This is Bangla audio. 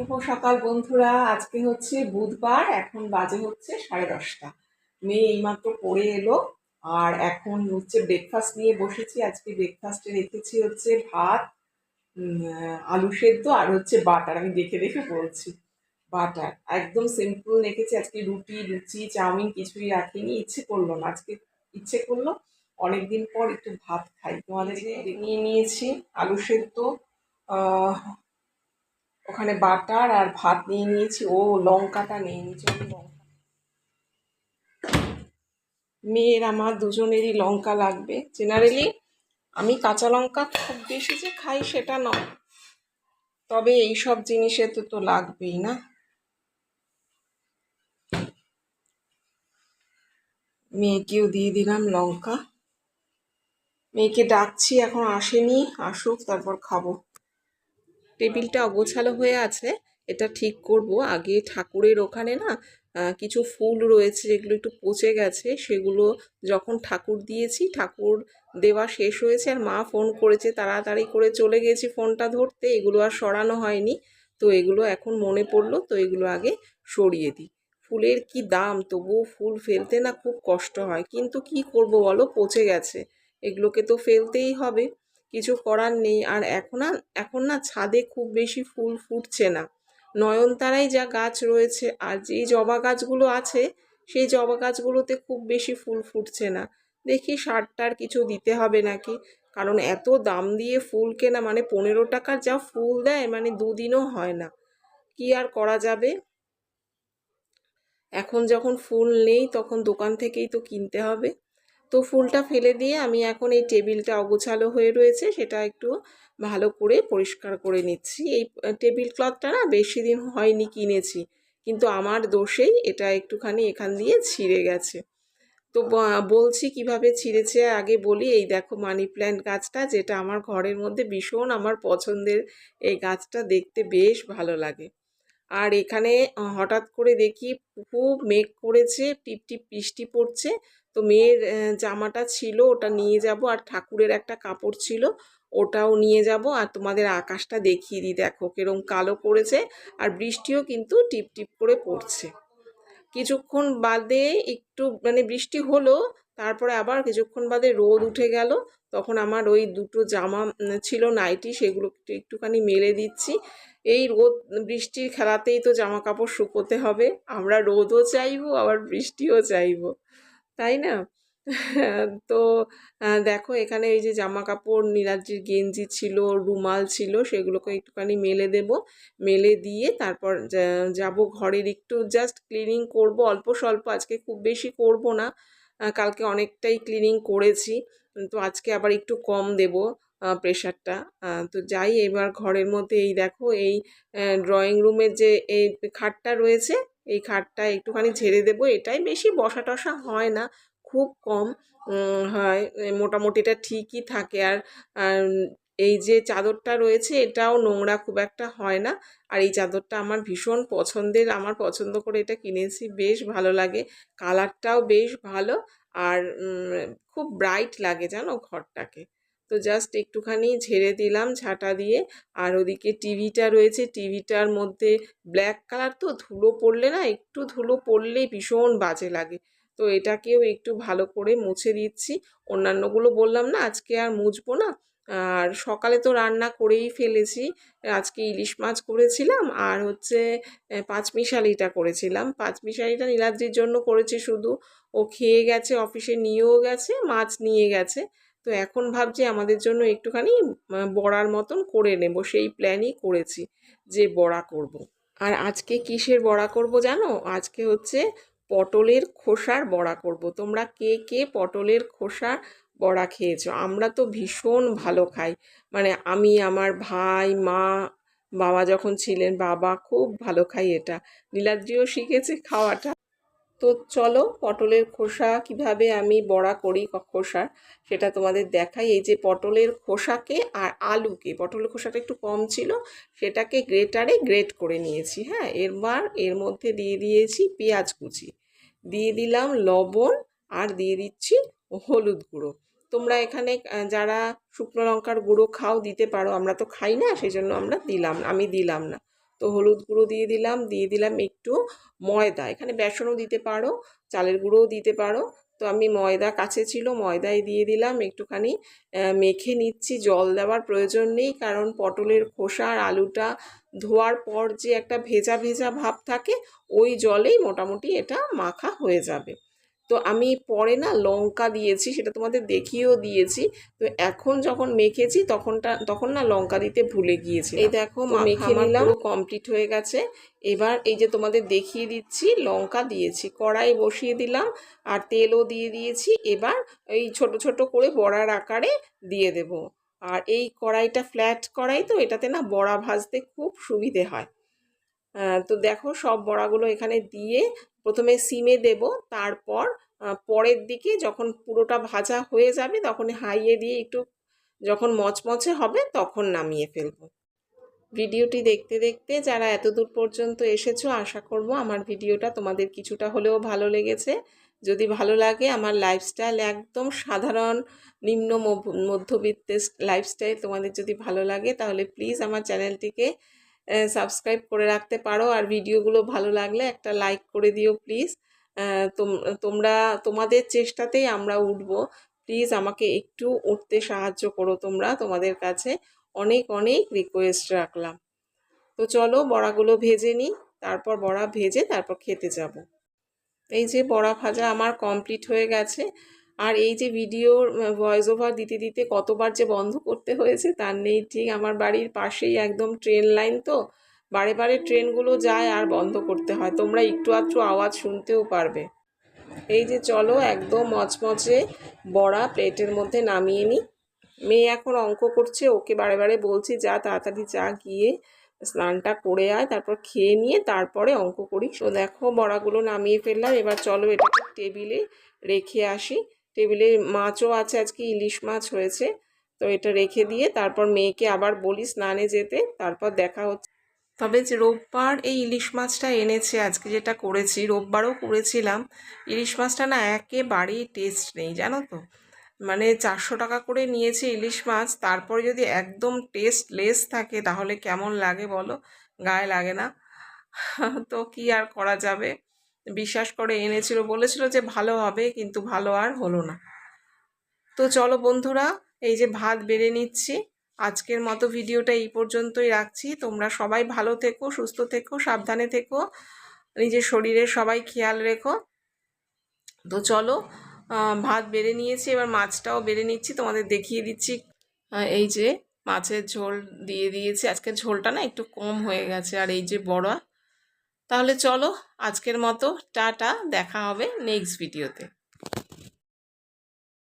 শুভ সকাল বন্ধুরা। আজকে হচ্ছে বুধবার, এখন বাজে হচ্ছে 10:30। মেয়ে এইমাত্র পড়ে এলো আর এখন হচ্ছে ব্রেকফাস্ট নিয়ে বসেছি। আজকে ব্রেকফাস্টে রেখেছি হচ্ছে ভাত, আলু সেদ্ধ আর হচ্ছে বাটার। আমি দেখে দেখে বলছি, বাটার একদম সিম্পল রেখেছি। আজকে রুটি লুচি চাউমিন কিছুই রাখিনি, ইচ্ছে করলো না আজকে। ইচ্ছে করলো অনেকদিন পর একটু ভাত খাই। তোমাদের নিয়ে নিয়েছি আলু সেদ্ধ, ওখানে বাটার আর ভাত নিয়ে নিয়েছি। ও লঙ্কাটা নিয়ে নিয়েছি, মেয়ের আমার দুজনেরই লঙ্কা লাগবে। জেনারেলি আমি কাঁচা লঙ্কা খুব বেশি যে খাই সেটা নয়, তবে এইসব জিনিসে তো লাগবেই না। মেয়েকেও দিয়ে দিলাম লঙ্কা। মেয়েকে ডাকছি, এখন আসেনি, আসুক তারপর খাবো। টেবিলটা অগোছালো হয়ে আছে, এটা ঠিক করব। আগে ঠাকুরের ওখানে না কিছু ফুল রয়েছে যেগুলো একটু পচে গেছে, সেগুলো যখন ঠাকুর দিয়েছি, ঠাকুর দেওয়া শেষ হয়েছে আর মা ফোন করেছে, তাড়াতাড়ি করে চলে গেছি ফোনটা ধরতে, এগুলো আর সরানো হয়নি। তো এগুলো এখন মনে পড়লো, তো এগুলো আগে সরিয়ে দিই। ফুলের কি দাম, তবুও ফুল ফেলতে না খুব কষ্ট হয়, কিন্তু কি করব বলো, পচে গেছে, এগুলোকে তো ফেলতেই হবে, কিছু করার নেই। আর এখন না ছাদে খুব বেশি ফুল ফুটছে না। নয়নতারাই যা গাছ রয়েছে আর যেই জবা গাছগুলো আছে, সেই জবা গাছগুলোতে খুব বেশি ফুল ফুটছে না। দেখি সারটার কিছু দিতে হবে নাকি, কারণ এত দাম দিয়ে ফুল কেনা, মানে 15 টাকার যা ফুল দেয়, মানে দুদিনও হয় না। কি আর করা যাবে, এখন যখন ফুল নেই তখন দোকান থেকেই তো কিনতে হবে। তো ফুলটা ফেলে দিয়ে আমি এখন এই টেবিলটা অগোছালো হয়ে রয়েছে, সেটা একটু ভালো করে পরিষ্কার করে নিচ্ছি। এই টেবিল ক্লথটা না বেশি দিন হয়নি কিনেছি, কিন্তু আমার দোষেই এটা একটুখানি এখান দিয়ে ছিঁড়ে গেছে। তো বলছি কিভাবে ছিঁড়েছে, আগে বলি। এই দেখো মানি প্ল্যান্ট গাছটা, যেটা আমার ঘরের মধ্যে ভীষণ আমার পছন্দের। এই গাছটা দেখতে বেশ ভালো লাগে। আর এখানে হঠাৎ করে দেখি খুব মেঘ করেছে, টিপ টিপ বৃষ্টি পড়ছে। তো মেয়ের জামাটা ছিল, ওটা নিয়ে যাব, আর ঠাকুরের একটা কাপড় ছিল, ওটাও নিয়ে যাব। আর তোমাদের আকাশটা দেখিয়ে দিই, দেখো কিরম কালো করেছে, আর বৃষ্টিও কিন্তু টিপ টিপ করে পড়ছে। কিছুক্ষণ বাদে একটু মানে বৃষ্টি হলো, তারপরে আবার কিছুক্ষণ বাদে রোদ উঠে গেল। তখন আমার ওই দুটো জামা ছিল নাইটি, সেগুলো একটুখানি মেলে দিচ্ছি। এই রোদ বৃষ্টির খেলাতেই তো জামা কাপড় শুকোতে হবে, আমরা রোদও চাইবো আবার বৃষ্টিও চাইবো, তাই না? তো দেখো এখানে এই যে জামা কাপড়, নীলাদ্রির গেঞ্জি ছিল, রুমাল ছিল, সেগুলোকে একটুখানি মেলে দেব। মেলে দিয়ে তারপর যাব ঘরের, একটু জাস্ট ক্লিনিং করব অল্প স্বল্প, আজকে খুব বেশি করব না। কালকে অনেকটাই ক্লিনিং করেছি, তো আজকে আবার একটু কম দেব প্রেশারটা। তো যাই, এবার ঘরের মধ্যে এই দেখো এই ড্রয়িং রুমের যে এই খাটটা রয়েছে, এই খাটটা একটুখানি ঝেড়ে দেবো। এটাই বেশি বসা টসা হয় না, খুব কম হয়, মোটামুটি এটা ঠিকই থাকে। আর এই যে চাদরটা রয়েছে, এটাও নোংরা খুব একটা হয় না। আর এই চাদরটা আমার ভীষণ পছন্দের, আমার পছন্দ করে এটা কিনেছি, বেশ ভালো লাগে, কালারটাও বেশ ভালো। আর খুব ব্রাইট লাগে জানো ঘরটাকে। তো জাস্ট একটুখানি ঝেড়ে দিলাম ঝাঁটা দিয়ে। আর ওদিকে টিভিটা রয়েছে, টিভিটার মধ্যে ব্ল্যাক কালার, তো ধুলো পড়লে না, একটু ধুলো পড়লেই ভীষণ বাজে লাগে। তো এটাকেও একটু ভালো করে মুছে দিচ্ছি। অন্যান্যগুলো বললাম না আজকে আর মুছবো না। আর সকালে তো রান্না করেই ফেলেছি, আজকে ইলিশ মাছ করেছিলাম, আর হচ্ছে পাঁচমিশালিটা করেছিলাম। পাঁচমিশালিটা নীলাদ্রির জন্য করেছি শুধু, ও খেয়ে গেছে, অফিসে নিয়েও গেছে, মাছ নিয়ে গেছে। তো এখন ভাবছি আমাদের জন্য একটুখানি বড়ার মতন করে নেব, সেই প্ল্যানই করেছি যে বড়া করব। আর আজকে কিসের বড়া করব জানো? আজকে হচ্ছে পটলের খোসার বড়া করব। তোমরা কে কে পটলের খোসার বড়া খেয়েছো? আমরা তো ভীষণ ভালো খাই, মানে আমি, আমার ভাই, মা, বাবা যখন ছিলেন, বাবা খুব ভালো খাই এটা। নীলাদ্রিও শিখেছে খাওয়াটা। তো চলো পটলের খোসা কিভাবে আমি বড়া করি খোসার, সেটা তোমাদের দেখাই। এই যে পটলের খোসাকে আর আলুকে, পটলের খোসাটা একটু কম ছিল, সেটাকে গ্রেটারে গ্রেট করে নিয়েছি। হ্যাঁ, এবার এর মধ্যে দিয়ে দিয়েছি পেঁয়াজ কুচি, দিয়ে দিলাম লবণ, আর দিয়ে দিচ্ছি হলুদ গুঁড়ো। তোমরা এখানে যারা শুকনো লঙ্কার গুঁড়ো খাও দিতে পারো, আমরা তো খাই না, সেই জন্য আমি দিলাম না। তো হলুদ গুঁড়ো দিয়ে দিলাম একটু ময়দা, এখানে বেসনও দিতে পারো, চালের গুঁড়োও দিতে পারো। তো আমি ময়দা কাছে ছিল, ময়দাই দিয়ে দিলাম, একটুখানি মেখে নিচ্ছি। জল দেওয়ার প্রয়োজন নেই, কারণ পটলের খোসা আর আলুটা ধোয়ার পর যে একটা ভেজা ভেজা ভাব থাকে, ওই জলেই মোটামুটি এটা মাখা হয়ে যাবে। তো আমি পরে না লঙ্কা দিয়েছি, সেটা তোমাদের দেখিয়েও দিয়েছি। তো এখন যখন মেখেছি তখন না লঙ্কা দিতে ভুলে গিয়েছি। এই দেখো মেখে নিলাম, পুরো কমপ্লিট হয়ে গেছে। এবার এই যে তোমাদের দেখিয়ে দিচ্ছি, লঙ্কা দিয়েছি, কড়াই বসিয়ে দিলাম আর তেলও দিয়ে দিয়েছি। এবার এই ছোট ছোট করে বড়ার আকারে দিয়ে দেব। আর এই কড়াইটা ফ্ল্যাট কড়াই, তো এটাতে না বড়া ভাজতে খুব সুবিধে হয়। তো দেখো সব বড়াগুলো এখানে দিয়ে প্রথমে সিমে দেব, তারপর পরের দিকে যখন পুরোটা ভাজা হয়ে যাবে তখন হাইয়ে দিয়ে একটু যখন মচমচে হবে তখন নামিয়ে ফেলবো। ভিডিওটি দেখতে দেখতে যারা এতদূর পর্যন্ত এসেছো, আশা করব আমার ভিডিওটা তোমাদের কিছুটা হলেও ভালো লেগেছে। যদি ভালো লাগে, আমার লাইফস্টাইল একদম সাধারণ নিম্ন মধ্যবিত্তের লাইফস্টাইল তোমাদের যদি ভালো লাগে, তাহলে প্লিজ আমার চ্যানেলটিকে সাবস্ক্রাইব করে রাখতে পারো। আর ভিডিওগুলো ভালো লাগলে একটা লাইক করে দিও প্লিজ। তোমরা তোমাদের চেষ্টাতেই আমরা উঠব। প্লিজ আমাকে একটু উঠতে সাহায্য করো তোমরা, তোমাদের কাছে অনেক অনেক রিকোয়েস্ট রাখলাম। তো চলো বড়াগুলো ভেজে নিই, তারপর বড়া ভেজে তারপর খেতে যাব। এই যে বড়া ভাজা আমার কমপ্লিট হয়ে গেছে। আর এই যে ভিডিওর ভয়েস ওভার দিতে দিতে কতবার যে বন্ধ করতে হয়েছে তার নেই ঠিক। আমার বাড়ির পাশেই একদম ট্রেন লাইন, তো বারে বারে ট্রেনগুলো যায় আর বন্ধ করতে হয়, তোমরা একটু আধটু আওয়াজ শুনতেও পারবে। এই যে চলো একদম মচমচে বড়া প্লেটের মধ্যে নামিয়ে নিই। মেয়ে এখন অঙ্ক করছে, ওকে বারে বারে বলছি যা তাড়াতাড়ি যা গিয়ে স্নানটা করে আয়, তারপর খেয়ে নিয়ে তারপরে অঙ্ক করি। তো দেখো বড়াগুলো নামিয়ে ফেললাম। এবার চলো এটাকে টেবিলে রেখে আসি। টেবিলে মাছও আছে, আজকে ইলিশ মাছ হয়েছে। তো এটা রেখে দিয়ে তারপর মেয়েকে আবার বলি স্নানে যেতে, তারপর দেখা হচ্ছে। তবে যে রোববার এই ইলিশ মাছটা এনেছে, আজকে যেটা করেছি, রোববারও করেছিলাম, ইলিশ মাছটা না একেবারেই টেস্ট নেই জানো তো। মানে 400 টাকা করে নিয়েছে ইলিশ মাছ, তারপরে যদি একদম টেস্টলেস থাকে তাহলে কেমন লাগে বলো, গায়ে লাগে না। তো কি আর করা যাবে, বিশ্বাস করে এনেছিল, বলেছিল যে ভালো হবে, কিন্তু ভালো আর হলো না। তো চলো বন্ধুরা, এই যে ভাত বেড়ে নিচ্ছি। আজকের মতো ভিডিওটা এই পর্যন্তই রাখছি। তোমরা সবাই ভালো থেকো, সুস্থ থেকো, সাবধানে থেকো, নিজের শরীরের সবাই খেয়াল রেখো। তো চলো ভাত বেড়ে নিয়েছি, এবার মাছটাও বেড়ে নিচ্ছি, তোমাদের দেখিয়ে দিচ্ছি। এই যে মাছের ঝোল দিয়ে দিয়েছি, আজকের ঝোলটা না একটু কম হয়ে গেছে। আর এই যে বড়া। তাহলে চলো আজকের মতো টাটা, দেখা হবে নেক্সট ভিডিওতে।